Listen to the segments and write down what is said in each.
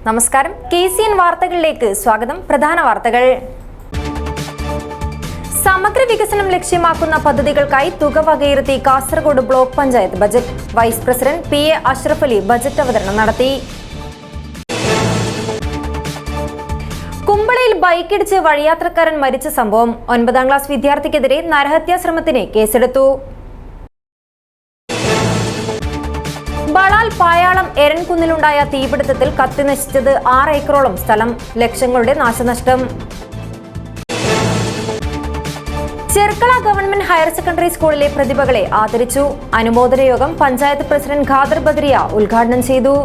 നമസ്കാരം, KCN വാർത്തകളിലേക്ക് സ്വാഗതം. പ്രധാന വാർത്തകൾ. സമഗ്ര വികസനം ലക്ഷ്യമാക്കുന്ന പദ്ധതികൾക്കായി തുക വകയിരുത്തി Kasaragod block panchayat budget. Vice president PA Ashraf Ali budget അവതരണം നടത്തി. കുമ്പളയിൽ ബൈക്കിടിച്ച് വഴിയാത്രക്കാരൻ മരിച്ച സംഭവം. 9ാം ക്ലാസ് വിദ്യാർത്ഥിക്കെതിരെ നരഹത്യാശ്രമത്തിന് കേസെടുത്തു. ബളാൽ പായാളം എരൻകുന്നിലുണ്ടായ തീപിടുത്തത്തിൽ കത്തിനശിച്ചത് 6 ഏക്കറോളം സ്ഥലം, ലക്ഷങ്ങളുടെ നാശനഷ്ടം. ചെർക്കള ഗവൺമെന്റ് ഹയർ സെക്കൻഡറി സ്കൂളിലെ പ്രതിഭകളെ ആദരിച്ചു. അനുമോദന യോഗം പഞ്ചായത്ത് പ്രസിഡന്റ് ഖാദർ ബദരിയ ഉദ്ഘാടനം ചെയ്തു.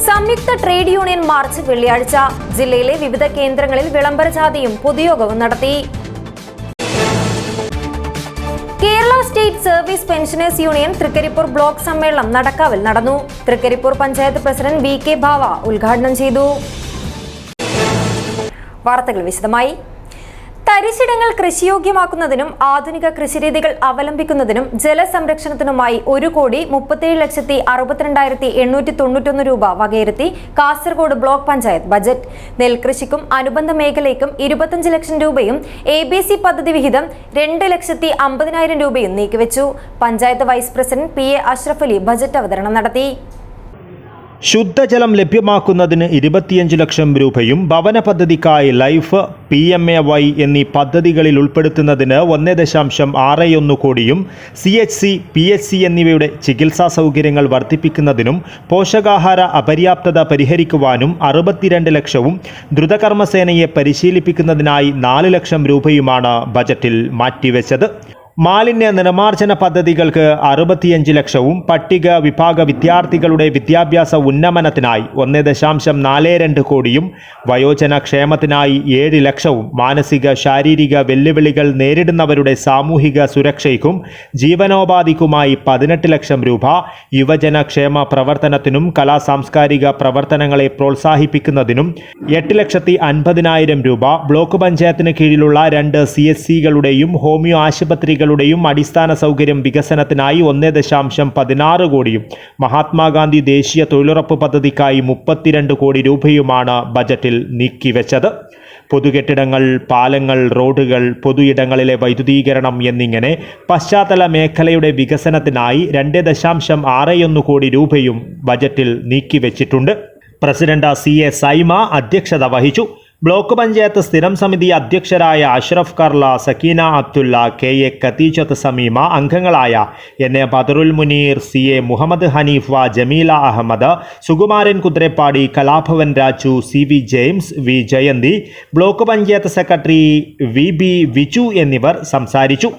സംയുക്ത ട്രേഡ് യൂണിയൻ മാർച്ച് വെള്ളിയാഴ്ച. ജില്ലയിലെ വിവിധ കേന്ദ്രങ്ങളിൽ വിളംബര ജാഥയും പൊതുയോഗവും നടത്തി. Kerala state service pensioners union Trikaripur block സമ്മേളനം നടക്കാവിൽ നടന്നു. തൃക്കരിപ്പൂർ പഞ്ചായത്ത് പ്രസിഡന്റ് VK ഭാവ ഉദ്ഘാടനം ചെയ്തു. വാർത്തകൾ വിശദമായി. തരിശിടങ്ങൾ കൃഷിയോഗ്യമാക്കുന്നതിനും ആധുനിക കൃഷിരീതികൾ അവലംബിക്കുന്നതിനും ജലസംരക്ഷണത്തിനുമായി 1,37,62,891 രൂപ വകയിരുത്തി കാസർഗോഡ് ബ്ലോക്ക് പഞ്ചായത്ത് ബജറ്റ്. നെൽകൃഷിക്കും അനുബന്ധ മേഖലയ്ക്കും 25 ലക്ഷം രൂപയും ABC പദ്ധതി വിഹിതം 2,50,000 രൂപയും നീക്കിവെച്ചു. Panchayat vice president PA Ashraf Ali budget അവതരണം നടത്തി. ശുദ്ധജലം ലഭ്യമാക്കുന്നതിന് 25 ലക്ഷം രൂപയും ഭവന പദ്ധതിക്കായി ലൈഫ്, PMAY എന്നീ പദ്ധതികളിൽ ഉൾപ്പെടുത്തുന്നതിന് 1.61 കോടിയും CHC, PHC എന്നിവയുടെ ചികിത്സാ സൗകര്യങ്ങൾ വർദ്ധിപ്പിക്കുന്നതിനും പോഷകാഹാര അപര്യാപ്തത പരിഹരിക്കുവാനും 62 ലക്ഷവും ദ്രുതകർമ്മസേനയെ പരിശീലിപ്പിക്കുന്നതിനായി 4 ലക്ഷം രൂപയുമാണ് ബജറ്റിൽ മാറ്റിവെച്ചത്. മാലിന്യ നിർമ്മാർജ്ജന പദ്ധതികൾക്ക് 65 ലക്ഷവും പട്ടിക വിഭാഗ വിദ്യാർത്ഥികളുടെ വിദ്യാഭ്യാസ ഉന്നമനത്തിനായി 1.42 കോടിയും വയോജന ക്ഷേമത്തിനായി 7 ലക്ഷവും മാനസിക ശാരീരിക വെല്ലുവിളികൾ നേരിടുന്നവരുടെ സാമൂഹിക സുരക്ഷയ്ക്കും ജീവനോപാധിക്കുമായി 18 ലക്ഷം രൂപ, യുവജന ക്ഷേമ പ്രവർത്തനത്തിനും കലാ സാംസ്കാരിക പ്രവർത്തനങ്ങളെ പ്രോത്സാഹിപ്പിക്കുന്നതിനും 8,50,000 രൂപ, ബ്ലോക്ക് പഞ്ചായത്തിന് കീഴിലുള്ള 2 CSCകളുടെയും ഹോമിയോ ആശുപത്രികൾ അടിസ്ഥാന സൗകര്യം വികസനത്തിനായി 1.16 കോടിയും മഹാത്മാഗാന്ധി ദേശീയ തൊഴിലുറപ്പ് പദ്ധതിക്കായി 32 കോടി രൂപയുമാണ് ബജറ്റിൽ നീക്കിവെച്ചത്. പൊതുകെട്ടിടങ്ങൾ, പാലങ്ങൾ, റോഡുകൾ, പൊതുയിടങ്ങളിലെ വൈദ്യുതീകരണം എന്നിങ്ങനെ പശ്ചാത്തല മേഖലയുടെ വികസനത്തിനായി 2.61 കോടി രൂപയും ബജറ്റിൽ നീക്കിവെച്ചിട്ടുണ്ട്. പ്രസിഡന്റ് CA സൈമ അധ്യക്ഷത വഹിച്ചു. ബ്ലോക്ക് പഞ്ചായത്ത് സ്ഥിരം സമിതി അധ്യക്ഷരായ അഷ്റഫ് കർല, സക്കീന അബ്ദുള്ള, KA ഖദീജത്ത് സമീമ, അംഗങ്ങളായ NA Badarul Muneer, CA Muhammad Haneefa, Jameela Ahammad, Sukumaran Kuthirappady, Kalabhavan Raju, CV James, V Jayanthi, block panchayat secretary VB Viju എന്നിവർ സംസാരിച്ചു.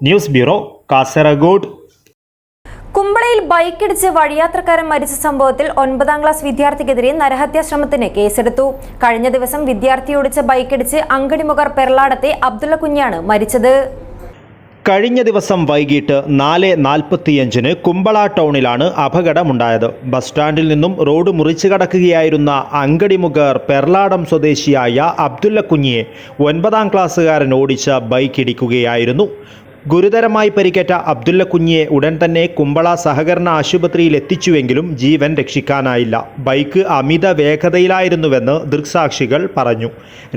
News bureau, Kasaragod. കുമ്പളയിൽ ബൈക്കിടിച്ച് വഴിയാത്രക്കാരൻ മരിച്ച സംഭവത്തിൽ 9ാം ക്ലാസ് വിദ്യാർത്ഥിക്കെതിരെ നരഹത്യാശ്രമത്തിന് കേസെടുത്തു. കഴിഞ്ഞ ദിവസം വിദ്യാർത്ഥി ഓടിച്ച ബൈക്കിടിച്ച് അങ്കടിമുഖർ പെർലാടത്തെ അബ്ദുള്ള കുഞ്ഞാണ് മരിച്ചത്. കഴിഞ്ഞ ദിവസം വൈകിട്ട് 4:45 കുമ്പള ടൗണിലാണ് അപകടമുണ്ടായത്. ബസ് സ്റ്റാൻഡിൽ നിന്നും റോഡ് മുറിച്ചു കടക്കുകയായിരുന്ന അങ്കടിമുഖർ പെർലാടം സ്വദേശിയായ അബ്ദുള്ള കുഞ്ഞിയെ 9ാം ക്ലാസ്സുകാരൻ ഓടിച്ച ബൈക്ക് ഇടിക്കുകയായിരുന്നു. ഗുരുതരമായി പരിക്കേറ്റ അബ്ദുള്ള കുഞ്ഞിയെ ഉടൻ തന്നെ കുമ്പള സഹകരണ ആശുപത്രിയിൽ എത്തിച്ചുവെങ്കിലും ജീവൻ രക്ഷിക്കാനായില്ല. ബൈക്ക് അമിത വേഗതയിലായിരുന്നുവെന്ന് ദൃക്സാക്ഷികൾ പറഞ്ഞു.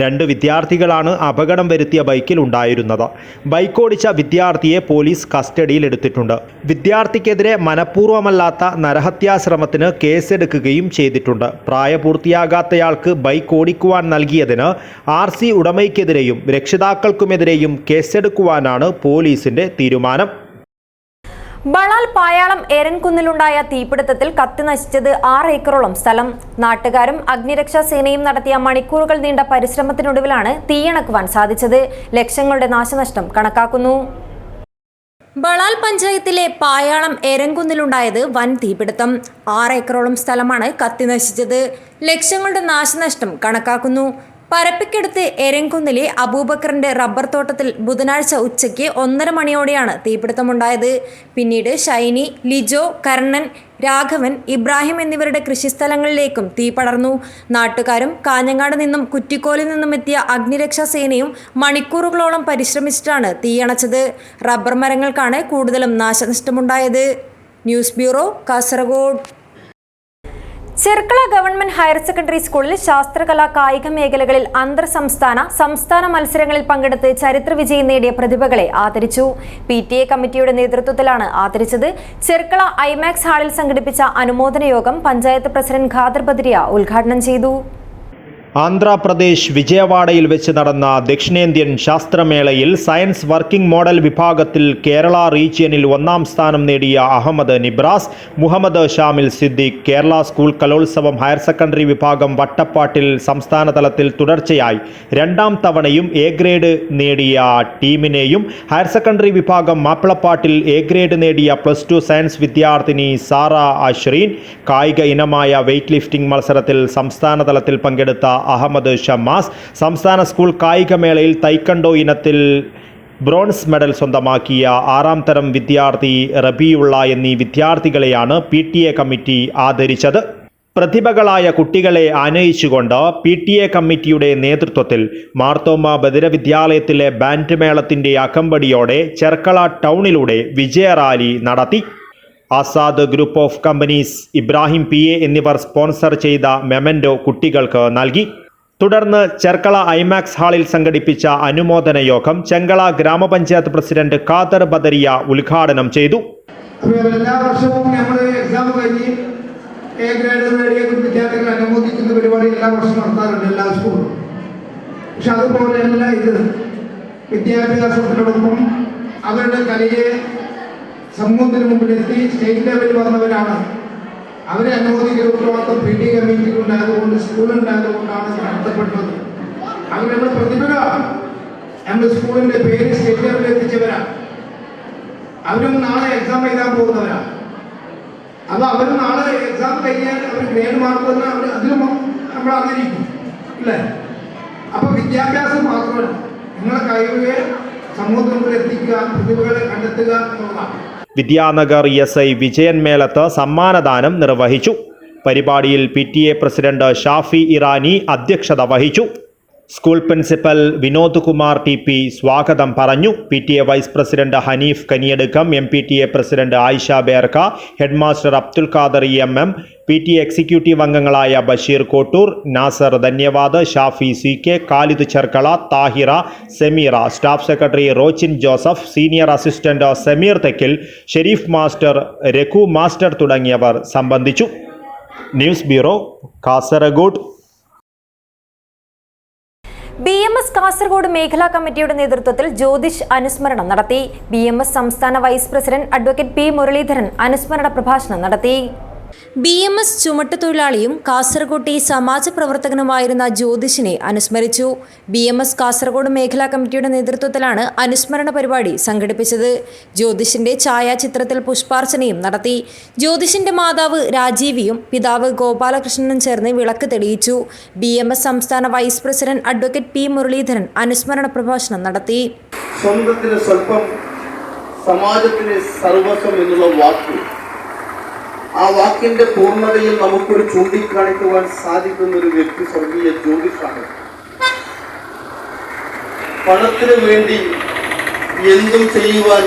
2 വിദ്യാർത്ഥികളാണ് അപകടം വരുത്തിയ ബൈക്കിൽ ഉണ്ടായിരുന്നത്. ബൈക്ക് ഓടിച്ച വിദ്യാർത്ഥിയെ പോലീസ് കസ്റ്റഡിയിലെടുത്തിട്ടുണ്ട്. വിദ്യാർത്ഥിക്കെതിരെ മനഃപൂർവ്വമല്ലാത്ത നരഹത്യാശ്രമത്തിന് കേസെടുക്കുകയും ചെയ്തിട്ടുണ്ട്. പ്രായപൂർത്തിയാകാത്തയാൾക്ക് ബൈക്ക് ഓടിക്കുവാൻ നൽകിയതിന് RC ഉടമയ്ക്കെതിരെയും രക്ഷിതാക്കൾക്കുമെതിരെയും കേസെടുക്കുവാനാണ് പോലീസിന്റെ തീരുമാനം. ബളാൽ പായാളം എരൻകുന്നിലുണ്ടായ തീപിടുത്തത്തിൽ കത്തിനശിച്ചത് 6 ഏക്കറോളം സ്ഥലം. നാട്ടുകാരും അഗ്നിരക്ഷാ സേനയും നടത്തിയ മണിക്കൂറുകൾ നീണ്ട പരിശ്രമത്തിനൊടുവിലാണ് തീയണക്കുവാൻ സാധിച്ചത്. ലക്ഷങ്ങളുടെ നാശനഷ്ടം കണക്കാക്കുന്നു. ബളാൽ പഞ്ചായത്തിലെ പായാളം എരൻകുന്നിലുണ്ടായത് വൻ തീപിടുത്തം. 6 ഏക്കറോളം സ്ഥലമാണ് കത്തിനശിച്ചത്. ലക്ഷങ്ങളുടെ നാശനഷ്ടം കണക്കാക്കുന്നു. പരപ്പിക്കടുത്ത് എരൻകുന്നിലെ അബൂബക്കറിന്റെ റബ്ബർ തോട്ടത്തിൽ ബുധനാഴ്ച ഉച്ചയ്ക്ക് 1:30 മണിയോടെയാണ് തീപിടുത്തമുണ്ടായത്. പിന്നീട് ഷൈനി, ലിജോ, കർണൻ, രാഘവൻ, ഇബ്രാഹിം എന്നിവരുടെ കൃഷിസ്ഥലങ്ങളിലേക്കും തീ പടർന്നു. നാട്ടുകാരും കാഞ്ഞങ്ങാട് നിന്നും കുറ്റിക്കോലിൽ നിന്നും എത്തിയ അഗ്നിരക്ഷാ സേനയും മണിക്കൂറുകളോളം പരിശ്രമിച്ചിട്ടാണ് തീയണച്ചത്. റബ്ബർ മരങ്ങൾക്കാണ് കൂടുതലും നാശനഷ്ടമുണ്ടായത്. News bureau, Kasaragod. Cherkala government higher secondary സ്കൂളിൽ ശാസ്ത്രകലാ കായിക മേഖലകളിൽ സംസ്ഥാന മത്സരങ്ങളിൽ പങ്കെടുത്ത് ചരിത്ര വിജയം നേടിയ പ്രതിഭകളെ ആദരിച്ചു. PTA കമ്മിറ്റിയുടെ നേതൃത്വത്തിലാണ് ആദരിച്ചത്. ചെർക്കള ഐമാക്സ് ഹാളിൽ സംഘടിപ്പിച്ച അനുമോദന യോഗം പഞ്ചായത്ത് പ്രസിഡന്റ് ഖാദർ ബദരിയ ഉദ്ഘാടനം ചെയ്തു. ആന്ധ്രാപ്രദേശ് വിജയവാഡയിൽ വെച്ച് നടന്ന ദക്ഷിണേന്ത്യൻ ശാസ്ത്രമേളയിൽ സയൻസ് വർക്കിംഗ് മോഡൽ വിഭാഗത്തിൽ കേരള റീജിയനിൽ 1ാം സ്ഥാനം നേടിയ അഹമ്മദ് നിബ്രാസ്, മുഹമ്മദ് ഷാമിൽ സിദ്ദിഖ്, കേരള സ്കൂൾ കലോത്സവം ഹയർ സെക്കൻഡറി വിഭാഗം വട്ടപ്പാട്ടിൽ സംസ്ഥാന തലത്തിൽ തുടർച്ചയായി 2ാം തവണയും എ ഗ്രേഡ് നേടിയ ടീമിനെയും, ഹയർ സെക്കൻഡറി വിഭാഗം മാപ്പിളപ്പാട്ടിൽ എ ഗ്രേഡ് നേടിയ +2 സയൻസ് വിദ്യാർത്ഥിനി സാറ അഷ്രീൻ, കായിക ഇനമായ വെയ്റ്റ് ലിഫ്റ്റിംഗ് മത്സരത്തിൽ സംസ്ഥാന തലത്തിൽ പങ്കെടുത്ത അഹമ്മദ് ഷമ്മാസ്, സംസ്ഥാന സ്കൂൾ കായികമേളയിൽ തൈക്കണ്ടോ ഇനത്തിൽ ബ്രോൺസ് മെഡൽ സ്വന്തമാക്കിയ 6ാം തരം വിദ്യാർത്ഥി റബിയുള്ള എന്നീ വിദ്യാർത്ഥികളെയാണ് PTA കമ്മിറ്റി ആദരിച്ചത്. പ്രതിഭകളായ കുട്ടികളെ ആനയിച്ചുകൊണ്ട് PTA കമ്മിറ്റിയുടെ നേതൃത്വത്തിൽ മാർത്തോമ ബദിര വിദ്യാലയത്തിലെ ബാൻഡ് മേളത്തിൻ്റെ അകമ്പടിയോടെ ചെർക്കള ടൗണിലൂടെ വിജയറാലി നടത്തി. Azad group of companies, Ibrahim PA എന്നിവർ സ്പോൺസർ ചെയ്ത മെമൻഡോ കുട്ടികൾക്ക് നൽകി. തുടർന്ന് ചെർക്കള ഐമാക്സ് ഹാളിൽ സംഘടിപ്പിച്ച അനുമോദന യോഗം ചെങ്കള ഗ്രാമപഞ്ചായത്ത് പ്രസിഡന്റ് ഖാദർ ബദരിയ ഉദ്ഘാടനം ചെയ്തു. എല്ലാ വർഷവും നമ്മൾ എക്സാം കഴിഞ്ഞ് എ ഗ്രേഡ് നേടിയ വിദ്യാർത്ഥികളെ അനുമോദിക്കുന്ന പരിപാടി എല്ലാ വർഷവും നടത്താറുണ്ട് എല്ലാ സ്കൂളിലും. പക്ഷെ അതുപോലെയല്ല ഇത്. വിദ്യാഭ്യാസത്തിനോടൊപ്പം അവരുടെ കലയെ സമൂഹത്തിന് മുമ്പിലെത്തി സ്റ്റേറ്റ് ലെവലിൽ വന്നവരാണ്. അവരെ അനുമോദിക്കുന്ന ഉത്തരവാദിത്വം PTA കമ്മിറ്റിക്കുണ്ടായതുകൊണ്ട്, സ്കൂളുണ്ടായതുകൊണ്ടാണ് നടത്തപ്പെട്ടത്. അവർ നമ്മുടെ പ്രതിഭകളാണ്. നമ്മുടെ സ്കൂളിൻ്റെ പേര് സ്റ്റേറ്റ് ലെവലിൽ എത്തിച്ചവരാണ്. അവരും നാളെ എക്സാം എഴുതാൻ പോകുന്നവരാണ്. അപ്പോൾ അവർ നാളെ എക്സാം കഴിഞ്ഞാൽ അവർ ഗ്രേഡ് മാർക്ക് വന്നാൽ അവർ അതിലും നമ്മൾ അറിഞ്ഞിരിക്കും, അല്ലേ? അപ്പോൾ വിദ്യാഭ്യാസം മാത്രമല്ല, നിങ്ങളെ കഴിവുകളെ സമൂഹത്തിന് മുമ്പിൽ എത്തിക്കുക, പ്രതിഭകളെ കണ്ടെത്തുക എന്നുള്ളതാണ്. വിദ്യാനഗർ SI വിജയൻ മേലത്ത് സമ്മാനദാനം നിർവഹിച്ചു. പരിപാടിയിൽ PTA പ്രസിഡന്റ് ഷാഫി ഇറാനി അധ്യക്ഷത വഹിച്ചു. School principal Vinod Kumar TP സ്വാഗതം പറഞ്ഞു. PTA vice president Haneef Kaniyadukkam, MPTA president Ayisha Berka, headmaster Abdul Khader EMM, PTA executive അംഗങ്ങളായ Basheer Kottoor, Nasar Dhanyavad, Shafi CK, Khalid Cherkala, Thahira, Sameera, staff secretary Rochin Joseph, senior assistant Sameer Thekkil, Shereef master, Raghu master തുടങ്ങിയവർ സംബന്ധിച്ചു. News bureau, Kasaragod. BMS Kasaragod മേഖലാ കമ്മിറ്റിയുടെ നേതൃത്വത്തിൽ ജ്യോതിഷ് അനുസ്മരണം നടത്തി. BMS സംസ്ഥാന vice president advocate P Muraleedharan അനുസ്മരണ പ്രഭാഷണം നടത്തി. BMS ചുമട്ടുതൊഴിലാളിയും കാസർഗോട്ടെ സമാജ പ്രവർത്തകനുമായിരുന്ന ജ്യോതിഷിനെ അനുസ്മരിച്ചു. BMS കാസർഗോഡ് മേഖലാ കമ്മിറ്റിയുടെ നേതൃത്വത്തിലാണ് അനുസ്മരണ പരിപാടി സംഘടിപ്പിച്ചത്. ജ്യോതിഷിന്റെ ഛായാചിത്രത്തിൽ പുഷ്പാർച്ചനയും നടത്തി. ജ്യോതിഷിന്റെ മാതാവ് രാജീവിയും പിതാവ് ഗോപാലകൃഷ്ണനും ചേർന്ന് വിളക്ക് തെളിയിച്ചു. BMS സംസ്ഥാന vice president advocate P Muraleedharan അനുസ്മരണ പ്രഭാഷണം നടത്തി. സ്വന്തത്തിന് സ്വല്പം, സമാജത്തിന് സർവസ്വം എന്നുള്ള വാക്ക്, ആ വാക്കിന്റെ പൂർണ്ണതയിൽ നമുക്കൊരു ചൂണ്ടിക്കാണിക്കുവാൻ സാധിക്കുന്ന ഒരു വ്യക്തി സ്വർഗീയ ജ്യോതിഷാണ്. പണത്തിന് വേണ്ടി എന്തും ചെയ്യുവാൻ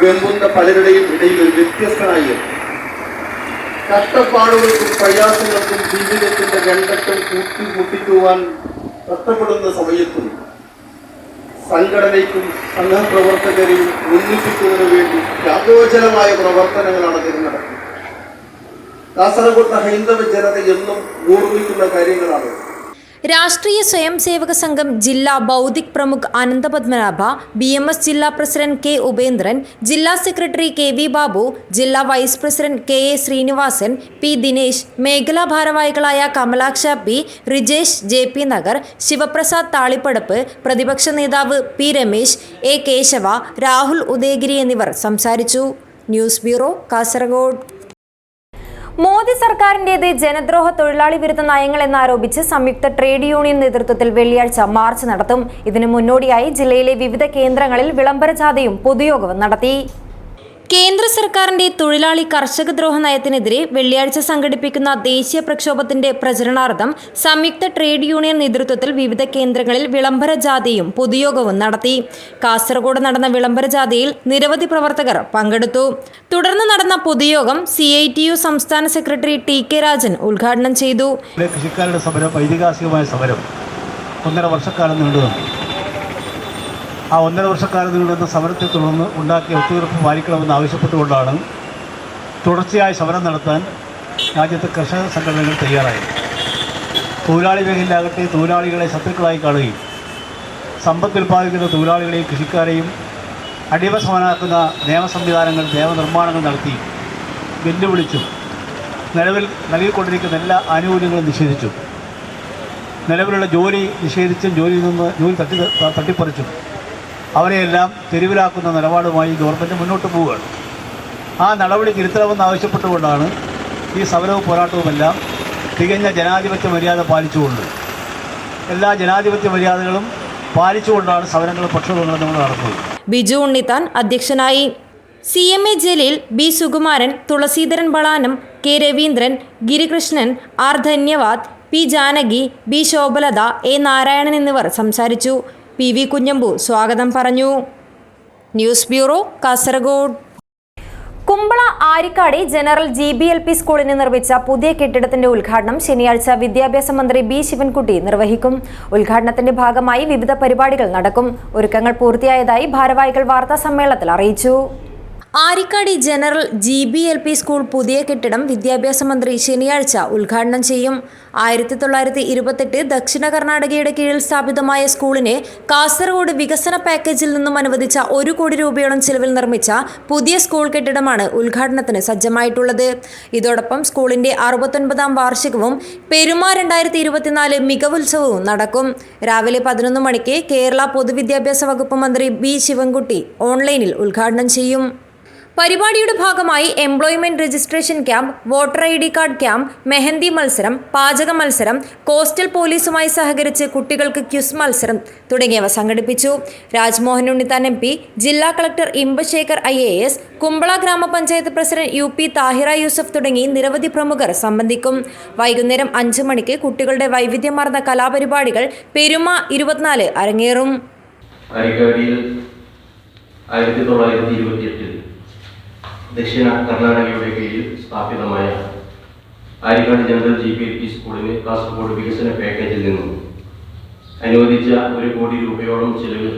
വെമ്പുന്ന പലരുടെയും ഇടയിൽ ഒരു വ്യത്യസ്തനായി, കഷ്ടപ്പാടുകൾക്കും പ്രയാസങ്ങൾക്കും ജീവിതത്തിന്റെ രണ്ടറ്റം കൂട്ടിമുട്ടിക്കുവാൻ കഷ്ടപ്പെടുന്ന സമയത്തും സംഘടനയ്ക്കും സംഘപ്രവർത്തകരെയും ഒന്നിപ്പിക്കുന്നതിനു വേണ്ടി ത്യാഗോചരമായ പ്രവർത്തനങ്ങളാണ് അദ്ദേഹം നടക്കുന്നത്. കാസർഗോഡ് ഹൈന്ദവ ജനത എന്നും ഓർമ്മിക്കുന്ന കാര്യങ്ങളാണ്. രാഷ്ട്രീയ സ്വയം സേവക സംഘം ജില്ലാ ബൗദ്ധിക് പ്രമുഖ് അനന്തപത്മനാഭ, BMS ജില്ലാ പ്രസിഡന്റ് K ഉപേന്ദ്രൻ, ജില്ലാ സെക്രട്ടറി KV ബാബു, ജില്ലാ vice president KA Srinivasan, P Dinesh, മേഖലാ ഭാരവാഹികളായ കമലാക്ഷ P, റിജേഷ് JP നഗർ, ശിവപ്രസാദ് താളിപ്പടപ്പ്, പ്രതിപക്ഷ നേതാവ് P രമേശ്, A കേശവ, രാഹുൽ ഉദയഗിരി എന്നിവർ സംസാരിച്ചു. News bureau, Kasaragod. മോദി സർക്കാരിന്റേത് ജനദ്രോഹ തൊഴിലാളി വിരുദ്ധ നയങ്ങൾ എന്നാരോപിച്ച് സംയുക്ത ട്രേഡ് യൂണിയൻ നേതൃത്വത്തിൽ വെള്ളിയാഴ്ച മാർച്ച് നടത്തും. ഇതിനു മുന്നോടിയായി ജില്ലയിലെ വിവിധ കേന്ദ്രങ്ങളിൽ വിളംബര ജാഥയും പൊതുയോഗവും നടത്തി. കേന്ദ്ര സർക്കാരിന്റെ തൊഴിലാളി കർഷക ദ്രോഹ നയത്തിനെതിരെ വെള്ളിയാഴ്ച സംഘടിപ്പിക്കുന്ന ദേശീയ പ്രക്ഷോഭത്തിന്റെ പ്രചരണാർത്ഥം സംയുക്ത ട്രേഡ് യൂണിയൻ നേതൃത്വത്തിൽ വിവിധ കേന്ദ്രങ്ങളിൽ വിളംബര ജാഥയും പൊതുയോഗവും നടത്തി. കാസർഗോഡ് നടന്ന വിളംബര ജാഥയിൽ നിരവധി പ്രവർത്തകർ പങ്കെടുത്തു. തുടർന്ന് നടന്ന പൊതുയോഗം CITU സംസ്ഥാന സെക്രട്ടറി TK രാജൻ ഉദ്ഘാടനം ചെയ്തു. കൃഷിക്കാരുടെ സമരം, ഐതിഹാസികമായ സമരം 1.5 വർഷക്കാലം നീണ്ടുനിന്നു. ആ 1.5 വർഷക്കാലം നീണ്ടുന്ന സമരത്തെ തുടർന്ന് ഉണ്ടാക്കിയ ഒത്തുതീർപ്പ് പാലിക്കണമെന്ന് ആവശ്യപ്പെട്ടുകൊണ്ടാണ് തുടർച്ചയായി സമരം നടത്താൻ രാജ്യത്തെ കർഷക സംഘടനകൾ തയ്യാറായത്. തൊഴിലാളി മേഖലയിലാകട്ടെ തൊഴിലാളികളെ ശത്രുക്കളായി കാണുകയും സമ്പത്ത് ഉൽപ്പാദിക്കുന്ന തൊഴിലാളികളെയും കൃഷിക്കാരെയും അടിമസമനാക്കുന്ന നിയമ സംവിധാനങ്ങൾ, നിയമനിർമ്മാണങ്ങൾ നടത്തി വെല്ലുവിളിച്ചു. നിലവിൽ നൽകിക്കൊണ്ടിരിക്കുന്ന എല്ലാ ആനുകൂല്യങ്ങളും നിഷേധിച്ചു. നിലവിലുള്ള ജോലി നിഷേധിച്ചും ജോലിയിൽ നിന്ന് ജോലി തട്ടിപ്പറിച്ചും അവരെയെല്ലാം തെരുവിലാക്കുന്ന നിലപാടുമായി ഗവൺമെൻറ് മുന്നോട്ട് പോവുകയാണ്. ആ നടപടി തിരുത്തണമെന്ന് ആവശ്യപ്പെട്ടുകൊണ്ടാണ് ഈ സമരവും പോരാട്ടവുമെല്ലാം തികഞ്ഞ ജനാധിപത്യ മര്യാദ പാലിച്ചുകൊണ്ട്, എല്ലാ ജനാധിപത്യ മര്യാദകളും പാലിച്ചുകൊണ്ടാണ് സമരങ്ങളും പ്രക്ഷോഭങ്ങളും നമ്മൾ നടത്തുന്നത്. ബിജു ഉണ്ണിത്താൻ അധ്യക്ഷനായി. CMA Jaleel, B Sukumaran, Thulaseedharan ബളാനം, K Raveendran, Girikrishnan, R ധന്യവാദ്, P Janaki, B ശോഭലത, A Narayanan എന്നിവർ സംസാരിച്ചു. PV കുഞ്ഞമ്പു സ്വാഗതം പറഞ്ഞു. News bureau, Kasaragod. Kumbla Arikkady general GBLP സ്കൂളിന് നിർമ്മിച്ച പുതിയ കെട്ടിടത്തിന്റെ ഉദ്ഘാടനം ശനിയാഴ്ച വിദ്യാഭ്യാസ മന്ത്രി B ശിവൻകുട്ടി നിർവഹിക്കും. ഉദ്ഘാടനത്തിന്റെ ഭാഗമായി വിവിധ പരിപാടികൾ നടക്കും. ഒരുക്കങ്ങൾ പൂർത്തിയായതായി ഭാരവാഹികൾ വാർത്താ സമ്മേളനത്തിൽ അറിയിച്ചു. ആരിക്കാടി ജനറൽ GBLP സ്കൂൾ പുതിയ കെട്ടിടം വിദ്യാഭ്യാസ മന്ത്രി ശനിയാഴ്ച ഉദ്ഘാടനം ചെയ്യും. 1928 ദക്ഷിണ കർണാടകയുടെ കീഴിൽ സ്ഥാപിതമായ സ്കൂളിനെ കാസർഗോഡ് വികസന പാക്കേജിൽ നിന്നും അനുവദിച്ച 1 കോടി രൂപയോളം ചിലവിൽ നിർമ്മിച്ച പുതിയ സ്കൂൾ കെട്ടിടമാണ് ഉദ്ഘാടനത്തിന് സജ്ജമായിട്ടുള്ളത്. ഇതോടൊപ്പം സ്കൂളിന്റെ 69ാം വാർഷികവും പെരുമ 2024 മികവുത്സവവും നടക്കും. രാവിലെ 11 മണിക്ക് കേരള പൊതുവിദ്യാഭ്യാസ വകുപ്പ് മന്ത്രി B ശിവൻകുട്ടി ഓൺലൈനിൽ ഉദ്ഘാടനം ചെയ്യും. പരിപാടിയുടെ ഭാഗമായി employment registration camp, voter ID card camp, mehndi മത്സരം, പാചക മത്സരം, കോസ്റ്റൽ പോലീസുമായി സഹകരിച്ച് കുട്ടികൾക്ക് ക്വിസ് മത്സരം തുടങ്ങിയവ സംഘടിപ്പിച്ചു. രാജ്മോഹൻ ഉണ്ണിത്താൻ MP, ജില്ലാ കളക്ടർ ഇമ്പശേഖർ IAS, കുമ്പള ഗ്രാമപഞ്ചായത്ത് പ്രസിഡന്റ് UP താഹിറ യൂസഫ് തുടങ്ങി നിരവധി പ്രമുഖർ സംബന്ധിക്കും. വൈകുന്നേരം 5 മണിക്ക് കുട്ടികളുടെ വൈവിധ്യമാർന്ന കലാപരിപാടികൾ പെരുമ 24 അരങ്ങേറും. 1928 ദക്ഷിണ കർണാടകയുടെ കീഴിൽ സ്ഥാപിതമായ ആരിക്കാട് ജനറൽ GBLP സ്കൂളിന് കാസർഗോഡ് വികസന പാക്കേജിൽ നിന്നും അനുവദിച്ച 1 കോടി രൂപയോളം ചിലവ്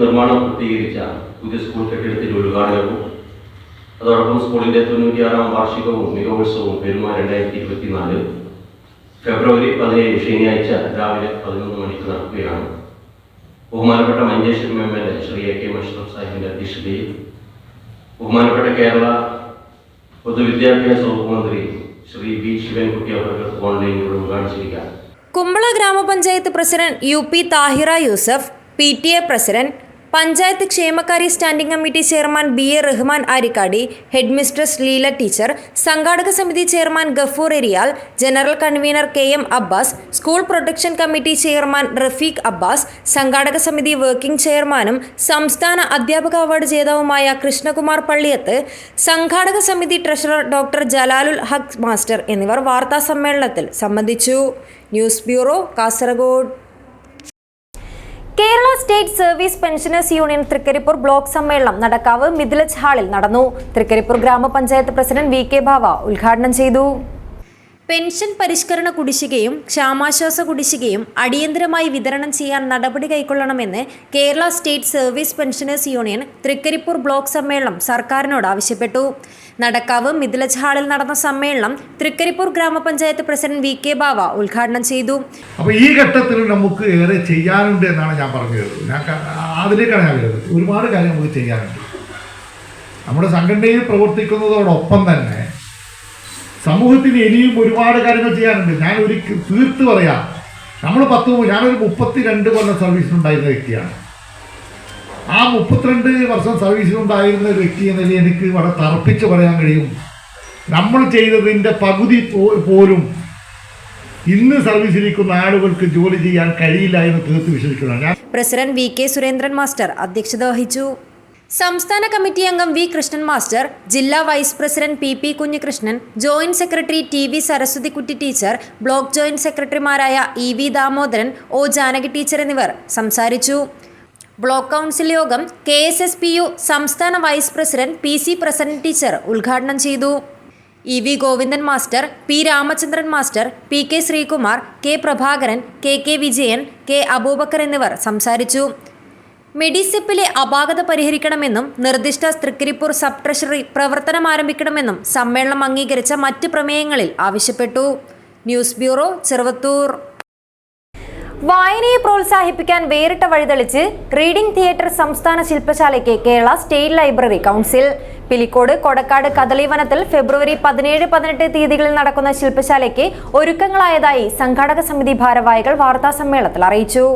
നിർമ്മാണം പൂർത്തീകരിച്ച പുതിയ സ്കൂൾ കെട്ടിടത്തിന്റെ ഉദ്ഘാടനവും അതോടൊപ്പം സ്കൂളിന്റെ 96ാം വാർഷികവും മികവുത്സവവും പെരുമ 2024 ഫെബ്രുവരി 17 ശനിയാഴ്ച രാവിലെ 11 മണിക്ക് നടക്കുകയാണ്. ബഹുമാനപ്പെട്ട മഞ്ചേശ്വരം MLA ശ്രീ AK മഷ്റഫ് സാഹിബിന്റെ അധ്യക്ഷതയിൽ ബഹുമാനപ്പെട്ട കേരള പൊതുവിദ്യാഭ്യാസ വകുപ്പ് മന്ത്രി ശ്രീ B ശിവൻകുട്ടി അവർക്ക് ഓൺലൈനിലൂടെ ഉദ്ഘാടിച്ചിരിക്കാം. കുമ്പള ഗ്രാമപഞ്ചായത്ത് president UP Thahira Yusuf, PTA president, panchayat ക്ഷേമകാര്യ standing committee chairman BA Rahman Arikkady, head mistress Leela teacher, സംഘാടക സമിതി chairman Gafoor Eriyal, general convener KM Abbas, school protection committee chairman Rafeeq Abbas, സംഘാടക സമിതി വർക്കിംഗ് ചെയർമാനും സംസ്ഥാന അധ്യാപക അവാർഡ് ജേതാവുമായ കൃഷ്ണകുമാർ പള്ളിയത്ത്, സംഘാടക സമിതി treasurer doctor Jalalul Haq master എന്നിവർ വാർത്താ സമ്മേളനത്തിൽ സംബന്ധിച്ചു. News bureau, Kasaragod. Kerala state service pensioners union Trikaripur block സമ്മേളനം നടക്കാവ് മിഥിലജ് ഹാളിൽ നടന്നു. തൃക്കരിപ്പൂർ ഗ്രാമപഞ്ചായത്ത് പ്രസിഡന്റ് VK ഭാവ ഉദ്ഘാടനം ചെയ്തു. പെൻഷൻ പരിഷ്കരണ കുടിശ്ശികയും ക്ഷാമാശ്വാസ കുടിശ്ശികയും അടിയന്തരമായി വിതരണം ചെയ്യാൻ നടപടി കൈക്കൊള്ളണമെന്ന് Kerala state service pensioners union Trikaripur block സമ്മേളനം സർക്കാരിനോട് ആവശ്യപ്പെട്ടു. നടക്കാവ് മിഥിലജ് ഹാളിൽ നടന്ന സമ്മേളനം തൃക്കരിപ്പൂർ ഗ്രാമപഞ്ചായത്ത് പ്രസിഡന്റ് VK ഭാവ ഉദ്ഘാടനം ചെയ്തു. അപ്പോൾ ഈ ഘട്ടത്തിൽ നമുക്ക് ഏറെ ചെയ്യാനുണ്ട് എന്നാണ് ഞാൻ പറഞ്ഞത്. അതിലേക്കാണ് ഞാൻ വരുന്നത്. ഒരുപാട് കാര്യം നമുക്ക് ചെയ്യാനുണ്ട്. നമ്മുടെ സംഘടനയിൽ പ്രവർത്തിക്കുന്നതോടൊപ്പം തന്നെ സമൂഹത്തിന് ഇനിയും ഒരുപാട് കാര്യങ്ങൾ ചെയ്യാനുണ്ട്. ഞാനൊരു തീർത്ത് പറയാം, ഞാനൊരു 32 കൊല്ലം സർവീസിലുണ്ടായിരുന്ന വ്യക്തിയാണ്. ആ 32 വർഷം സർവീസിലുണ്ടായിരുന്ന ഒരു വ്യക്തി എന്ന നിലയിൽ എനിക്ക് വളരെ തറപ്പിച്ച് പറയാൻ കഴിയും, നമ്മൾ ചെയ്തതിൻ്റെ പകുതി പോലും ഇന്ന് സർവീസിലിരിക്കുന്ന ആളുകൾക്ക് ജോലി ചെയ്യാൻ കഴിയില്ല എന്ന് തീർത്ത് വിശ്വസിക്കുന്നതാണ്. പ്രസിഡന്റ് VK സുരേന്ദ്രൻ മാസ്റ്റർ അധ്യക്ഷത വഹിച്ചു. സംസ്ഥാന കമ്മിറ്റി അംഗം വി കൃഷ്ണൻ മാസ്റ്റർ, ജില്ലാ vice president P Kunhikrishnan, joint secretary T Saraswathikutty teacher, block joint സെക്രട്ടറിമാരായ വി ദാമോദരൻ, ജാനകി ടീച്ചർ എന്നിവർ സംസാരിച്ചു. ബ്ലോക്ക് കൗൺസിൽ യോഗം KSSPU സംസ്ഥാന vice president PC Prasannan teacher ഉദ്ഘാടനം ചെയ്തു. V Govindan master, P Ramachandran master, PK Sreekumar, K Prabhakaran, KK Vijayan, K Aboobacker എന്നിവർ സംസാരിച്ചു. മെഡിസെപ്പിലെ അപാകത പരിഹരിക്കണമെന്നും നിർദ്ദിഷ്ട തൃക്കരിപ്പൂർ സബ് ട്രഷറി പ്രവർത്തനം ആരംഭിക്കണമെന്നും സമ്മേളനം അംഗീകരിച്ച മറ്റ് പ്രമേയങ്ങളിൽ ആവശ്യപ്പെട്ടു. News bureau, Cheruvathur. വായനയെ പ്രോത്സാഹിപ്പിക്കാൻ വേറിട്ട വഴിതെളിച്ച് റീഡിംഗ് തിയേറ്റർ സംസ്ഥാന ശില്പശാലയ്ക്ക് Kerala state library council. Pilicode, Kodakkad, കദളിവനത്തിൽ ഫെബ്രുവരി 17-18 തീയതികളിൽ നടക്കുന്ന ശില്പശാലയ്ക്ക് ഒരുക്കങ്ങളായതായി സംഘാടക സമിതി ഭാരവാഹികൾ വാർത്താസമ്മേളനത്തിൽ അറിയിച്ചു.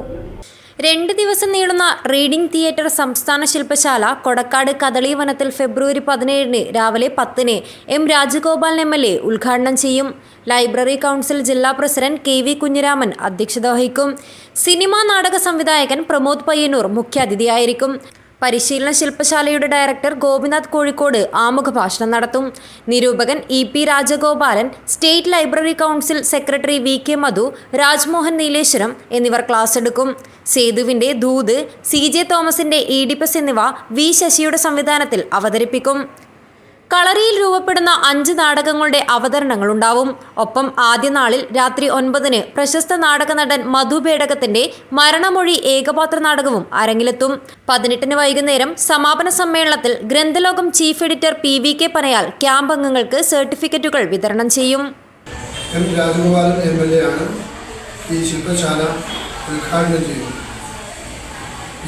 2 ദിവസം നീളുന്ന റീഡിംഗ് തിയേറ്റർ സംസ്ഥാന ശില്പശാല കൊടക്കാട് കദളിവനത്തിൽ ഫെബ്രുവരി 17 രാവിലെ 10 എം രാജഗോപാലൻ MLA ഉദ്ഘാടനം ചെയ്യും. ലൈബ്രറി കൗൺസിൽ ജില്ലാ പ്രസിഡന്റ് KV കുഞ്ഞിരാമൻ അധ്യക്ഷത വഹിക്കും. സിനിമാ നാടക സംവിധായകൻ പ്രമോദ് പയ്യന്നൂർ മുഖ്യാതിഥിയായിരിക്കും. പരിശീലന ശില്പശാലയുടെ ഡയറക്ടർ ഗോപിനാഥ് കോഴിക്കോട് ആമുഖ ഭാഷണം നടത്തും. നിരൂപകൻ EP Rajagopalan, state library council secretary VK മധു, രാജ്മോഹൻ നീലേശ്വരം എന്നിവർ ക്ലാസ് എടുക്കും. സേതുവിന്റെ ദൂത്, CJ തോമസിന്റെ ഈഡിപ്പസ് എന്നിവ V ശശിയുടെ സംവിധാനത്തിൽ അവതരിപ്പിക്കും. കളരിയിൽ രൂപപ്പെടുന്ന 5 നാടകങ്ങളുടെ അവതരണങ്ങളുണ്ടാവും. ഒപ്പം ആദ്യ നാളിൽ രാത്രി 9 പ്രശസ്ത നാടക നടൻ മധു ബേടകത്തിന്റെ മരണമൊഴി ഏകപാത്ര നാടകവും അരങ്ങിലെത്തും. 18 വൈകുന്നേരം സമാപന സമ്മേളനത്തിൽ ഗ്രന്ഥലോകം chief editor PVK Panayal camp അംഗങ്ങൾക്ക് സർട്ടിഫിക്കറ്റുകൾ വിതരണം ചെയ്യും. M രാജഗോപാലൻ MLA ആണ് ഈ ശില്പശാല ഉദ്ഘാടനം ചെയ്യുന്നത്.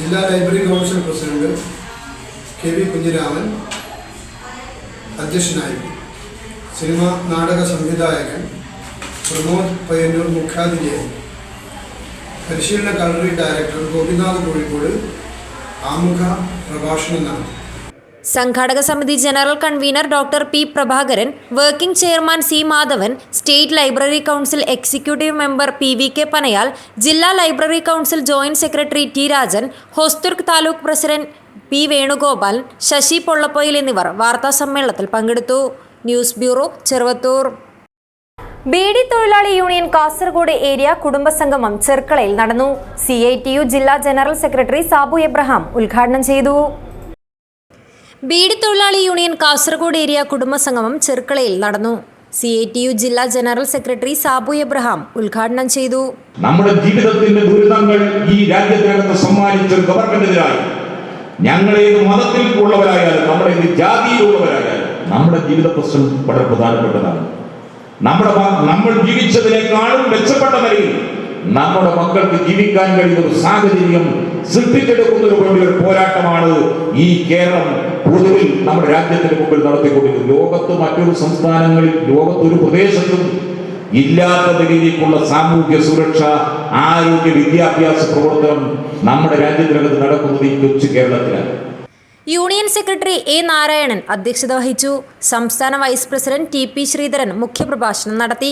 ജില്ലാ library council president KV Kunhiraman അധ്യക്ഷനായിരിക്കും. സിനിമ നാടക സംവിധായകൻ പ്രമോദ് പയ്യന്നൂർ മുഖ്യാതിഥിയായിരിക്കും. പരിശീലന കളറി ഡയറക്ടർ ഗോപിനാഥ് കോഴിക്കോട് ആമുഖ പ്രഭാഷണം നടത്തും. സംഘാടക സമിതി general convener doctor P Prabhakaran, working chairman C Madhavan, state library council executive member PVK Panayal, ജില്ലാ library council joint secretary T Rajan, Hosdurg taluk president P Venugopal, Sasi Pollappoyil എന്നിവർ വാർത്താസമ്മേളനത്തിൽ പങ്കെടുത്തു. News bureau, Cheruvathur. ബീഡി തൊഴിലാളി യൂണിയൻ കാസർഗോഡ് ഏരിയ കുടുംബസംഗമം ചെർക്കളയിൽ നടന്നു. CITU ജില്ലാ ജനറൽ സെക്രട്ടറി സാബു എബ്രഹാം ഉദ്ഘാടനം ചെയ്തു. ബീഡി തൊഴിലാളി യൂണിയൻ കാസർഗോഡ് ഏരിയ കുടുംബസംഗമം ചെർക്കളയിൽ നടന്നു. CITU ജില്ലാ ജനറൽ സെക്രട്ടറി സാബു എബ്രഹാം ഉദ്ഘാടനം ചെയ്തു. നമ്മുടെ ജീവിതത്തിന്റെ ദുരിതങ്ങൾ ഈ രാജ്യത്തിനകത്ത് സമ്മാനിച്ച ഗവൺമെന്റിനെതിരായി ഞങ്ങളേത് മതത്തിൽ ഉള്ളവരായാലും നമ്മുടെ ജാതിയിലുള്ളവരായാലും നമ്മുടെ ജീവിത പ്രശ്നം വളരെ പ്രധാനപ്പെട്ടതാണ്. നമ്മൾ ജീവിച്ചതിനേക്കാളും മെച്ചപ്പെട്ട നിലയിൽ നമ്മുടെ മക്കൾക്ക് ജീവിക്കാൻ കഴിയുന്ന ഒരു സാഹചര്യം സൃഷ്ടിച്ചെടുക്കുന്നതിന് വേണ്ടി ഒരു പോരാട്ടമാണ് ഈ കേരളം പൊതുവിൽ നമ്മുടെ രാജ്യത്തിന് മുമ്പിൽ നടത്തിക്കൊണ്ടിരിക്കുന്നത്. ലോകത്ത് മറ്റൊരു സംസ്ഥാനങ്ങളിൽ, ലോകത്തൊരു പ്രദേശത്തും ഇല്ലാത്ത നിലയിലേക്കുള്ള സാമൂഹ്യ സുരക്ഷ, ആരോഗ്യ, വിദ്യാഭ്യാസ പ്രവർത്തനം നമ്മുടെ രാജ്യത്തിനകത്ത് നടക്കുന്നത് ഈ കൊച്ചു കേരളത്തിലാണ്. യൂണിയൻ സെക്രട്ടറി A നാരായണൻ അധ്യക്ഷത വഹിച്ചു. സംസ്ഥാന വൈസ് പ്രസിഡന്റ് TP ശ്രീധരൻ മുഖ്യപ്രഭാഷണം നടത്തി.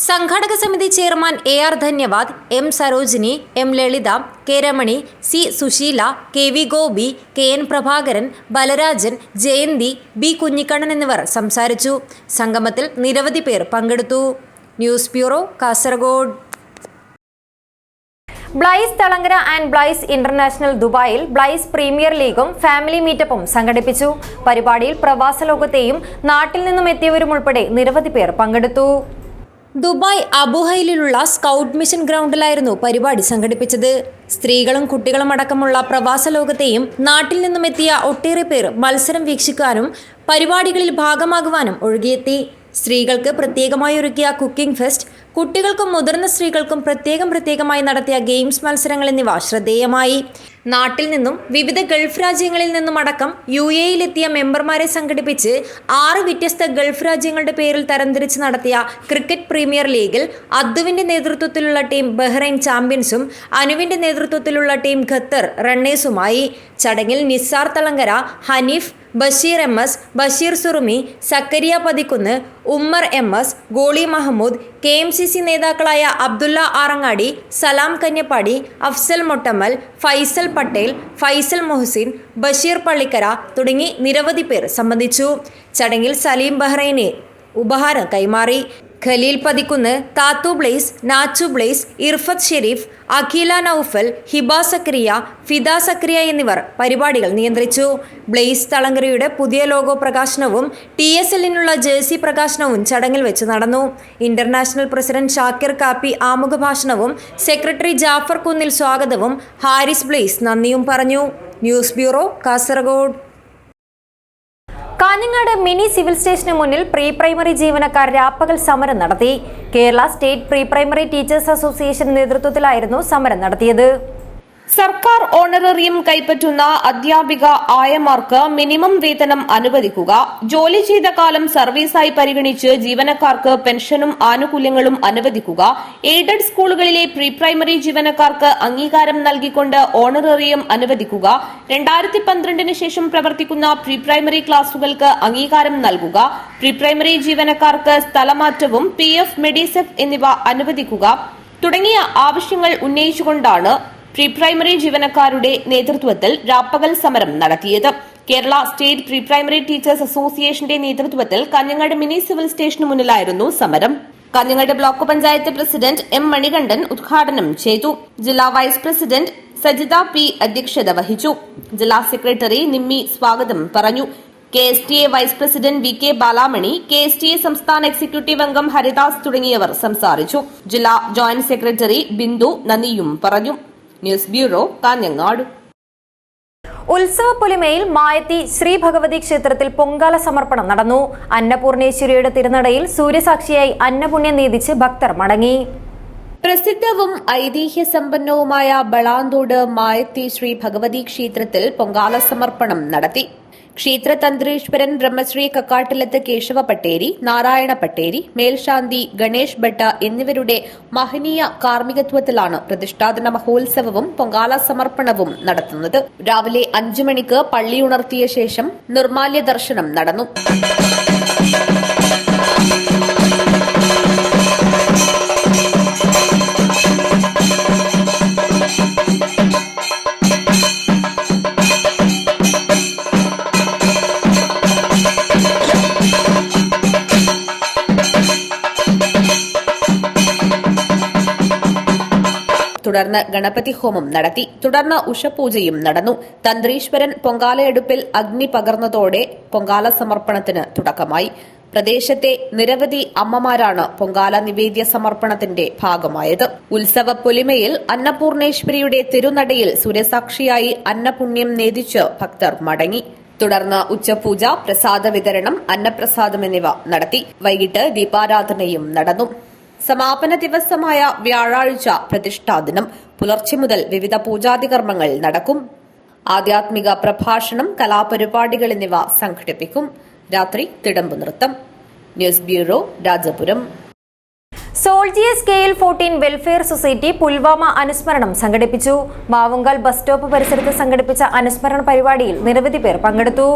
സംഘാടക സമിതി chairman AR Dhanyavad, M Sarojini, M Lalitha, K Ramani, C Susheela, KV Gopi, KN Prabhakaran, Balarajan, Jayanthi, B Kunhikannan എന്നിവർ സംസാരിച്ചു. സംഗമത്തിൽ നിരവധി പേർ പങ്കെടുത്തു. News bureau, Kasaragod. Blaze Thalangara and Blaze international ദുബായിൽ ബ്ലൈസ് പ്രീമിയർ ലീഗും ഫാമിലി മീറ്റപ്പും സംഘടിപ്പിച്ചു. പരിപാടിയിൽ പ്രവാസ ലോകത്തെയും നാട്ടിൽ നിന്നും എത്തിയവരും ഉൾപ്പെടെ നിരവധി പേർ പങ്കെടുത്തു. ദുബായ് അബുഹൈലിലുള്ള സ്കൗട്ട് മിഷൻ ഗ്രൗണ്ടിലായിരുന്നു പരിപാടി സംഘടിപ്പിച്ചത്. സ്ത്രീകളും കുട്ടികളും അടക്കമുള്ള പ്രവാസ ലോകത്തെയും നാട്ടിൽ നിന്നും എത്തിയ ഒട്ടേറെ പേർ മത്സരം വീക്ഷിക്കാനും പരിപാടികളിൽ ഭാഗമാകുവാനും ഒഴുകിയെത്തി. സ്ത്രീകൾക്ക് പ്രത്യേകമായി ഒരുക്കിയ കുക്കിംഗ് ഫെസ്റ്റ്, കുട്ടികൾക്കും മുതിർന്ന സ്ത്രീകൾക്കും പ്രത്യേകമായി നടത്തിയ ഗെയിംസ് മത്സരങ്ങൾ എന്നിവ ശ്രദ്ധേയമായി. നാട്ടിൽ നിന്നും വിവിധ ഗൾഫ് രാജ്യങ്ങളിൽ നിന്നും അടക്കം UAEയിലെത്തിയ മെമ്പർമാരെ സംഘടിപ്പിച്ച് 6 വ്യത്യസ്ത ഗൾഫ് രാജ്യങ്ങളുടെ പേരിൽ തരംതിരിച്ച് നടത്തിയ ക്രിക്കറ്റ് പ്രീമിയർ ലീഗിൽ അദ്ദുവിന്റെ നേതൃത്വത്തിലുള്ള ടീം ബഹ്റൈൻ ചാമ്പ്യൻസും അനുവിന്റെ നേതൃത്വത്തിലുള്ള ടീം ഖത്തർ റണ്ണേഴ്സുമായി. ചടങ്ങിൽ Nisar Thalangara, Haneef, Basheer MS, Basheer Surumi, Zakariya Pathikkunnu, Ummer MS, goalie Mahmood, KMCC നേതാക്കളായ അബ്ദുള്ള ആറങ്ങാടി, സലാം കന്യപ്പാടി, അഫ്സൽ മൊട്ടമ്മൽ, ഫൈസൽ പട്ടേൽ, ഫൈസൽ മൊഹസിൻ, ബഷീർ പള്ളിക്കര തുടങ്ങി നിരവധി പേർ സംബന്ധിച്ചു. ചടങ്ങിൽ സലീം ബഹ്റൈന് ഉപഹാരം കൈമാറി. ഖലീൽ പതിക്കുന്ന്, താത്തു ബ്ലേസ്, നാച്ചു ബ്ലേസ്, ഇർഫത്ത് ഷെരീഫ്, അഖില നൌഫൽ, ഹിബ സക്രിയ, ഫിദ സക്രിയ എന്നിവർ പരിപാടികൾ നിയന്ത്രിച്ചു. ബ്ലേസ് തളങ്കരയുടെ പുതിയ ലോഗോ പ്രകാശനവും TSLനുള്ള ജേഴ്സി പ്രകാശനവും ചടങ്ങിൽ വെച്ച് നടന്നു. ഇന്റർനാഷണൽ പ്രസിഡന്റ് ഷാക്കിർ കാപ്പി ആമുഖ ഭാഷണവും സെക്രട്ടറി ജാഫർ കുന്നിൽ സ്വാഗതവും ഹാരിസ് ബ്ലേസ് നന്ദിയും പറഞ്ഞു. News bureau, Kasaragod. Kanhangad mini civil സ്റ്റേഷന് മുന്നിൽ പ്രീ പ്രൈമറി ജീവനക്കാർ രാപ്പകൽ സമരം നടത്തി. Kerala state pre primary teachers association നേതൃത്വത്തിലായിരുന്നു സമരം നടത്തിയത്. സർക്കാർ ഓണറേറിയം കൈപ്പറ്റുന്ന അധ്യാപിക ആയമാർക്ക് മിനിമം വേതനം അനുവദിക്കുക, ജോലി ചെയ്ത കാലം സർവീസായി പരിഗണിച്ച് ജീവനക്കാർക്ക് പെൻഷനും ആനുകൂല്യങ്ങളും അനുവദിക്കുക, എയ്ഡഡ് സ്കൂളുകളിലെ പ്രീ പ്രൈമറി ജീവനക്കാർക്ക് അംഗീകാരം നൽകിക്കൊണ്ട് ഓണറേറിയം അനുവദിക്കുക, 2012 ശേഷം പ്രവർത്തിക്കുന്ന പ്രീ പ്രൈമറി ക്ലാസുകൾക്ക് അംഗീകാരം നൽകുക, പ്രീ പ്രൈമറി ജീവനക്കാർക്ക് സ്ഥലമാറ്റവും PF, മെഡിസെഫ് എന്നിവ അനുവദിക്കുക തുടങ്ങിയ ആവശ്യങ്ങൾ ഉന്നയിച്ചുകൊണ്ടാണ് പ്രീ പ്രൈമറി ജീവനക്കാരുടെ നേതൃത്വത്തിൽ രാപ്പകൽ സമരം നടത്തിയത്. Kerala state pre primary teachers അസോസിയേഷന്റെ നേതൃത്വത്തിൽ കാഞ്ഞങ്ങാട് മിനി സിവിൽ സ്റ്റേഷന് മുന്നിലായിരുന്നു സമരം. Kanhangad block panchayat president M. Manikandan ഉദ്ഘാടനം ചെയ്തു. ജില്ലാ വൈസ് പ്രസിഡന്റ് സജിത P. അധ്യക്ഷത വഹിച്ചു. ജില്ലാ സെക്രട്ടറി നിമ്മി സ്വാഗതം പറഞ്ഞു. KSTA vice president VK Balamani, KSTA സംസ്ഥാന എക്സിക്യൂട്ടീവ് അംഗം ഹരിദാസ് തുടങ്ങിയവർ സംസാരിച്ചു. ജില്ലാ ജോയിന്റ് സെക്രട്ടറി ബിന്ദു നന്ദിയും പറഞ്ഞു. News bureau, Kanhangad. ഉത്സവ പൊലിമയിൽ മായത്തി ശ്രീ ഭഗവതി ക്ഷേത്രത്തിൽ പൊങ്കാല സമർപ്പണം നടന്നു. അന്നപൂർണേശ്വരിയുടെ തിരുനടയിൽ സൂര്യസാക്ഷിയായി അന്നപുണ്യം നീതിച്ച് ഭക്തർ മടങ്ങി. പ്രസിദ്ധവും ഐതിഹ്യ സമ്പന്നവുമായ ബളാന്തോട് മായത്തി ശ്രീ ഭഗവതി ക്ഷേത്രത്തിൽ പൊങ്കാല സമർപ്പണം നടത്തി. ക്ഷേത്രതന്ത്രീശ്വരൻ ബ്രഹ്മശ്രീ കക്കാട്ടിലത്ത് കേശവ പട്ടേരി, നാരായണ പട്ടേരി, മേൽശാന്തി ഗണേഷ് ഭട്ട എന്നിവരുടെ മഹനീയ കാർമ്മികത്വത്തിലാണ് പ്രതിഷ്ഠാദന മഹോത്സവവും പൊങ്കാല സമർപ്പണവും നടത്തുന്നത്. രാവിലെ 5 മണിക്ക് പള്ളി ഉണർത്തിയ ശേഷം നിർമാല്യ ദർശനം നടന്നു. തുടർന്ന് ഗണപതി ഹോമം നടത്തി. തുടർന്ന് ഉഷപൂജയും നടന്നു. തന്ത്രീശ്വരൻ പൊങ്കാലയെടുപ്പിൽ അഗ്നി പകർന്നതോടെ പൊങ്കാല സമർപ്പണത്തിന് തുടക്കമായി. പ്രദേശത്തെ നിരവധി അമ്മമാരാണ് പൊങ്കാല നിവേദ്യ സമർപ്പണത്തിന്റെ ഭാഗമായത്. ഉത്സവ പൊലിമയിൽ അന്നപൂർണേശ്വരിയുടെ തിരുനടയിൽ സൂര്യസാക്ഷിയായി അന്നപുണ്യം നേദിച്ച് ഭക്തർ മടങ്ങി. തുടർന്ന് ഉച്ചപൂജ, പ്രസാദ വിതരണം, അന്നപ്രസാദം എന്നിവ നടത്തി. വൈകിട്ട് ദീപാരാധനയും നടന്നു. സമാപന ദിവസമായ വ്യാഴാഴ്ച പ്രതിഷ്ഠാദിനം. പുലർച്ചെ മുതൽ വിവിധ പൂജാതി കർമ്മങ്ങൾ നടക്കും. ആധ്യാത്മിക പ്രഭാഷണം, കലാപരിപാടികൾ എന്നിവ സംഘടിപ്പിക്കും. രാത്രി തിടമ്പു നൃത്തം. News bureau, Rajapuram. Soldiers KL14 welfare society Pulwama അനുസ്മരണം സംഘടിപ്പിച്ചു. മാവുങ്കൽ ബസ് സ്റ്റോപ്പ് പരിസരത്ത് സംഘടിപ്പിച്ച അനുസ്മരണ പരിപാടിയിൽ നിരവധി പേർ പങ്കെടുത്തു.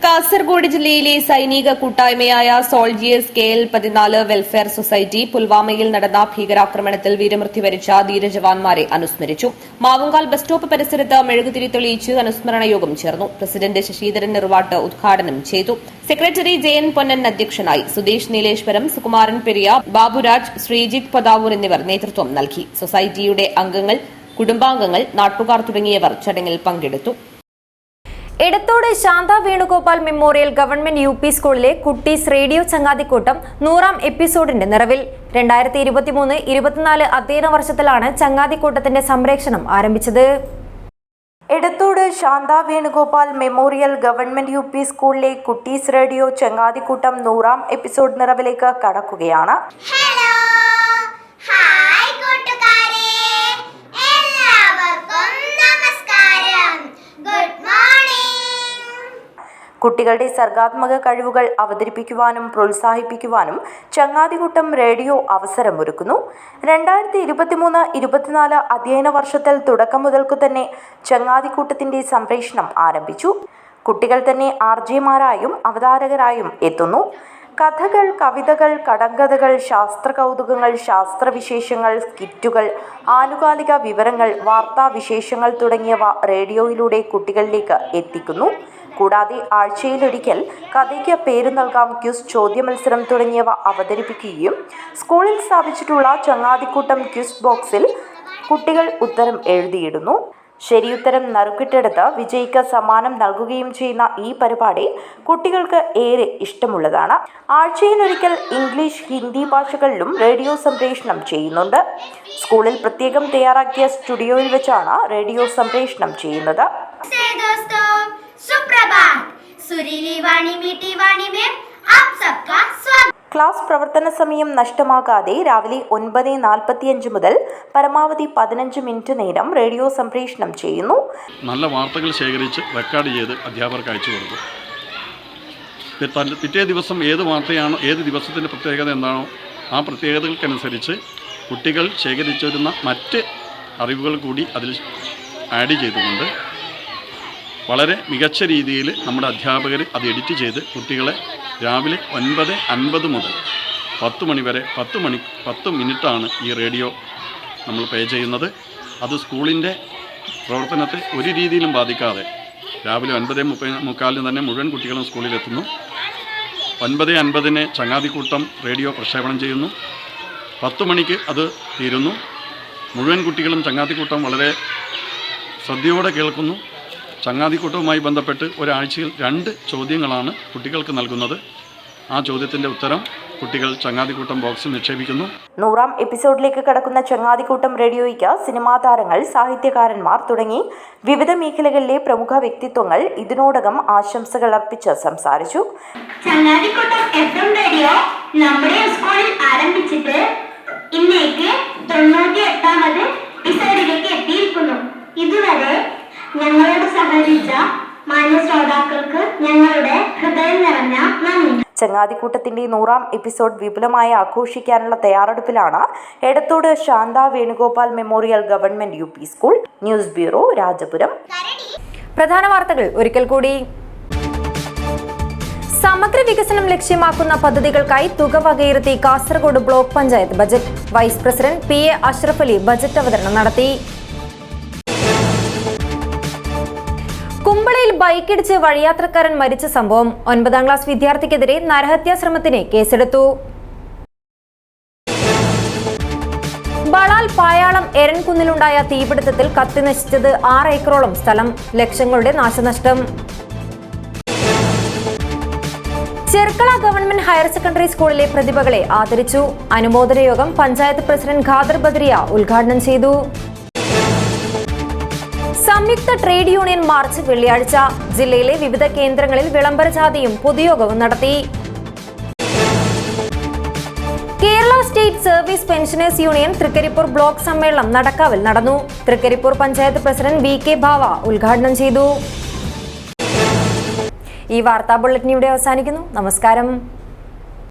കാസർഗോഡ് ജില്ലയിലെ സൈനിക കൂട്ടായ്മയായ സോൾജിയേഴ്സ് KL14 വെൽഫെയർ സൊസൈറ്റി പുൽവാമയിൽ നടന്ന ഭീകരാക്രമണത്തിൽ വീരമൃത്യു വരിച്ച ധീരജവാന്മാരെ അനുസ്മരിച്ചു. മാവുങ്കാൽ ബസ് സ്റ്റോപ്പ് പരിസരത്ത് മെഴുകുതിരി തെളിയിച്ച് അനുസ്മരണ യോഗം ചേർന്നു. പ്രസിഡന്റ് ശശിധരൻ നിറുവാട്ട് ഉദ്ഘാടനം ചെയ്തു. സെക്രട്ടറി JN പൊന്നൻ അധ്യക്ഷനായി. സുദേശ് നീലേശ്വരം, സുകുമാരൻ പെരിയ, ബാബുരാജ്, ശ്രീജിത്ത് പദാവൂർ എന്നിവർ നേതൃത്വം നൽകി. സൊസൈറ്റിയുടെ അംഗങ്ങൾ, കുടുംബാംഗങ്ങൾ, നാട്ടുകാർ തുടങ്ങിയവർ ചടങ്ങിൽ പങ്കെടുത്തു. Edathode Shantha Venugopal memorial government UP സ്കൂളിലെ കുട്ടീസ് റേഡിയോ ചങ്ങാതിക്കൂട്ടം 100ാം എപ്പിസോഡിന്റെ നിറവിൽ. 2023-24 അധ്യയന വർഷത്തിലാണ് ചങ്ങാതിക്കൂട്ടത്തിന്റെ സംപ്രേഷണം ആരംഭിച്ചത്. Edathode Shantha Venugopal memorial government UP സ്കൂളിലെ കുട്ടീസ് റേഡിയോ ചങ്ങാതിക്കൂട്ടം 100ാം എപ്പിസോഡ് നിറവിലേക്ക് കടക്കുകയാണ്. കുട്ടികളുടെ സർഗാത്മക കഴിവുകൾ അവതരിപ്പിക്കുവാനും പ്രോത്സാഹിപ്പിക്കുവാനും ചങ്ങാതിക്കൂട്ടം റേഡിയോ അവസരമൊരുക്കുന്നു. 2023-24 അധ്യയന വർഷത്തിൽ തുടക്കം മുതൽക്കു തന്നെ ചങ്ങാതിക്കൂട്ടത്തിന്റെ സംപ്രേഷണം ആരംഭിച്ചു. കുട്ടികൾ തന്നെ ആർജെമാരായും അവതാരകരായും എത്തുന്നു. കഥകൾ, കവിതകൾ, കടങ്കഥകൾ, ശാസ്ത്രകൗതുകങ്ങൾ, ശാസ്ത്രവിശേഷങ്ങൾ, സ്കിറ്റുകൾ, ആനുകാലിക വിവരങ്ങൾ, വാർത്താവിശേഷങ്ങൾ തുടങ്ങിയവ റേഡിയോയിലൂടെ കുട്ടികളിലേക്ക് എത്തിക്കുന്നു. കൂടാതെ ആഴ്ചയിലൊരിക്കൽ കഥയ്ക്ക് പേര് നൽകാം, ക്വിസ്, ചോദ്യമത്സരം തുടങ്ങിയവ അവതരിപ്പിക്കുകയും സ്കൂളിൽ സ്ഥാപിച്ചിട്ടുള്ള ചങ്ങാതിക്കൂട്ടം ക്വിസ് ബോക്സിൽ കുട്ടികൾ ഉത്തരം എഴുതിയിടുന്നു. ശരിയുത്തരം നറുക്കിട്ടെടുത്ത് വിജയിക്ക് സമ്മാനം നൽകുകയും ചെയ്യുന്ന ഈ പരിപാടി കുട്ടികൾക്ക് ഏറെ ഇഷ്ടമുള്ളതാണ്. ആഴ്ചയിലൊരിക്കൽ ഇംഗ്ലീഷ്, ഹിന്ദി ഭാഷകളിലും റേഡിയോ സംപ്രേഷണം ചെയ്യുന്നുണ്ട്. സ്കൂളിൽ പ്രത്യേകം തയ്യാറാക്കിയ സ്റ്റുഡിയോയിൽ വെച്ചാണ് റേഡിയോ സംപ്രേഷണം ചെയ്യുന്നത്. ക്ലാസ് പ്രവർത്തന സമയം നഷ്ടമാകാതെ രാവിലെ 9:45 മുതൽ പരമാവധി 15 മിനിറ്റ് നേരം റേഡിയോ സംപ്രേഷണം ചെയ്യുന്നു. നല്ല വാർത്തകൾ ശേഖരിച്ച് റെക്കോർഡ് ചെയ്ത് അധ്യാപകർക്ക് അയച്ചു കൊടുക്കും. പിറ്റേ ദിവസം ഏത് വാർത്തയാണോ, ഏത് ദിവസത്തിൻ്റെ പ്രത്യേകത എന്താണോ ആ പ്രത്യേകതകൾക്കനുസരിച്ച് കുട്ടികൾ ശേഖരിച്ചിരുന്ന മറ്റ് അറിവുകൾ കൂടി അതിൽ ആഡ് ചെയ്തുകൊണ്ട് വളരെ മികച്ച രീതിയിൽ നമ്മുടെ അധ്യാപകർ അത് എഡിറ്റ് ചെയ്ത് കുട്ടികളെ രാവിലെ 9:50 മുതൽ 10 മണി വരെ 10 മിനിറ്റാണ് ഈ റേഡിയോ നമ്മൾ പ്ലേ ചെയ്യുന്നത്. അത് സ്കൂളിൻ്റെ പ്രവർത്തനത്തെ ഒരു രീതിയിലും ബാധിക്കാതെ രാവിലെ 9:45 തന്നെ മുഴുവൻ കുട്ടികളും സ്കൂളിലെത്തുന്നു. 9:50 ചങ്ങാതിക്കൂട്ടം റേഡിയോ പ്രക്ഷേപണം ചെയ്യുന്നു. 10 മണിക്ക് അത് തീരുന്നു. മുഴുവൻ കുട്ടികളും ചങ്ങാതിക്കൂട്ടം വളരെ ശ്രദ്ധയോടെ കേൾക്കുന്നു. ചങ്ങാതിക്കൂട്ടവുമായി ബന്ധപ്പെട്ട് ഒരാഴ്ചയിൽ 2 ചോദ്യങ്ങളാണ് കുട്ടികൾക്ക് നൽകുന്നത്. ആ ചോദ്യത്തിൻ്റെ ഉത്തരം കുട്ടികൾ ചങ്ങാതിക്കൂട്ടം ബോക്സിൽ നിക്ഷേപിക്കുന്നു. 100ാം എപ്പിസോഡിലേക്ക് കടക്കുന്ന ചങ്ങാതിക്കൂട്ടം റേഡിയോയ്ക്ക് സിനിമാ താരങ്ങൾ, സാഹിത്യകാരന്മാർ തുടങ്ങി വിവിധ മേഖലകളിലെ പ്രമുഖ വ്യക്തിത്വങ്ങൾ ഇതിനോടകം ആശംസകൾ അർപ്പിച്ച് സംസാരിച്ചു. ചങ്ങാതിക്കൂട്ടം FM റേഡിയോ നമ്മുടെ സ്കൂളിൽ ആരംഭിച്ചിട്ട് ഇന്നേക്ക് 98ാമത് എപ്പിസോഡിലേക്ക് എത്തിയിരിക്കുന്നു. ഇതുവരെ ഞങ്ങളോട് സഹകരിച്ച മാന്യ ശ്രോതാക്കൾക്ക് ഞങ്ങളുടെ ഹൃദയം നിറഞ്ഞ നന്ദി. ചങ്ങാതിക്കൂട്ടത്തിന്റെ 100ാം എപ്പിസോഡ് വിപുലമായി ആഘോഷിക്കാനുള്ള തയ്യാറെടുപ്പിലാണ് Edathode Shantha Venugopal memorial government UP school. News bureau, Rajapuram. പ്രധാന വാർത്തകൾ ഒരിക്കൽ കൂടി. സമഗ്ര വികസനം ലക്ഷ്യമാക്കുന്ന പദ്ധതികൾക്കായി തുക വകയിരുത്തി Kasaragod block panchayat budget. Vice president PA Ashraf Ali budget അവതരണം നടത്തി. കുമ്പളയിൽ ബൈക്കിടിച്ച് വഴിയാത്രക്കാരൻ മരിച്ച സംഭവം. 9ാം ക്ലാസ് വിദ്യാർത്ഥിക്കെതിരെ നരഹത്യാശ്രമത്തിന് കേസെടുത്തു. ബളാൽ പായാളം എരൻകുന്നിലുണ്ടായ തീപിടുത്തത്തിൽ കത്തിനശിച്ചത് 6 ഏക്കറോളം സ്ഥലം, ലക്ഷങ്ങളുടെ നാശനഷ്ടം. ചെർക്കള ഗവൺമെന്റ് ഹയർ സെക്കൻഡറി സ്കൂളിലെ പ്രതിഭകളെ ആദരിച്ചു. അനുമോദന യോഗം പഞ്ചായത്ത് പ്രസിഡന്റ് ഖാദർ ബദ്രിയ ഉദ്ഘാടനം ചെയ്തു. സംയുക്ത ട്രേഡ് യൂണിയൻ മാർച്ച് വെള്ളിയാഴ്ച. ജില്ലയിലെ വിവിധ കേന്ദ്രങ്ങളിൽ വിളംബര ജാഥയും പൊതുയോഗവും നടത്തി. Kerala state service pensioners union Trikaripur block സമ്മേളനം നടക്കാവിൽ നടന്നു. തൃക്കരിപ്പൂർ പഞ്ചായത്ത് പ്രസിഡന്റ് VK ഭാവ ഉദ്ഘാടനം ചെയ്തു. ഈ വാർത്താ ബുള്ളറ്റിൻ ഇവിടെ അവസാനിക്കുന്നു. നമസ്കാരം.